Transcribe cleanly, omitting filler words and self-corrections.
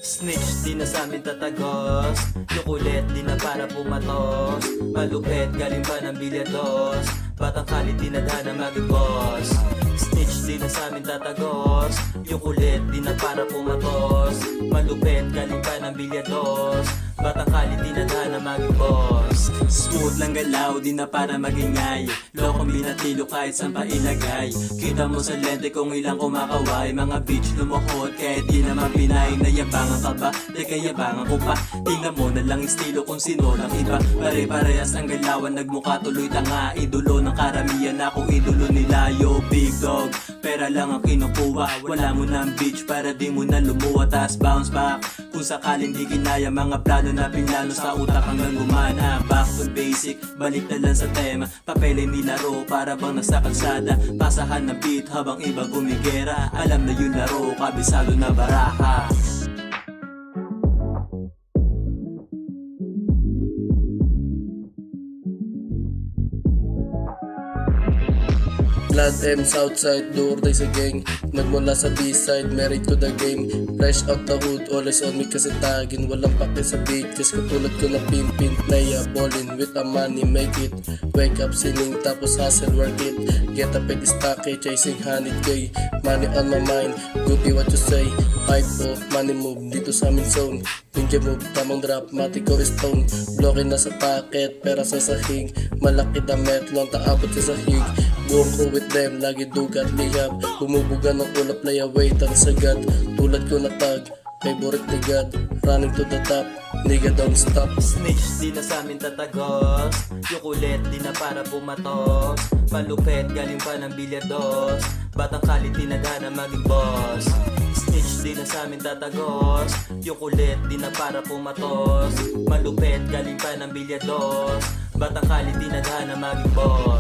Snitch, di na sa amin tatagos. Yung kulit, di na para pumatos. Malupit, galing pa ng bilyados. Batang kalit, di na dana maging boss. Snitch, di na sa amin tatagos. Yung kulit, di na para pumatos. Malupit, galing pa ng bilyados. Batang kalit, di na dana maging boss. Smooth lang galaw, di na para magingay. Lokong binatilo kahit saan pa ilagay. Kita mo sa lente kung ilang kumakaway. Mga bitch lumuhod kahit di naman pinay. Nayabangan ka ba? Di kayabangan ko pa. Tingnan mo na lang estilo kung sino lang iba. Pare-parehas ang galawan, nagmukha tuloy tanga. Idolo ng karamihan, ako idolo nila. Yo big dog, pera lang ang kinukuha. Wala mo ng bitch para di mo na lumuha. Tas bounce back kung sakaling di kinaya. Mga plano na pinlano sa utak hanggang gumana. Back to basic, balik na lang sa tema. Papelay nilaro para bang nasa kalsada. Pasahan ng beat habang iba gumigera. Alam na yung laro, kabisado na baraha. Blood M Southside, do or die sa gang. Nagmula sa B-side, married to the game. Fresh out the hood, always on me kasi tagin. Walang pake sa beat, kasi katulad ko na pimpin. Playa, ballin, with a money, make it. Wake up, singing, tapos hustle, work it. Get up at stake, chasing 100K. Money on my mind, goopy what you say. Pipe off, money move, dito sa amin zone. Ninja move, tamang drop, mati ko stone. Blocking na sa packet, pera sa sahig. Malaki damit, long taabot sa sahig. Buong ko with them, lagi dugat, lihab. Bumubuga ng ulap, lay away, sagad. Tulad ko na tag, favorite ni God. Running to the top, nigga don't stop. Snitch, di na sa amin tatagos. Yung kulit, di na para pumatos. Malupit, galing pa ng bilyados. Batang kalit, di na gana maging boss. Snitch, di na sa amin tatagos. Yung kulit, di na para pumatos. Malupit, galing pa ng bilyados. Batang kalit, di na gana maging boss.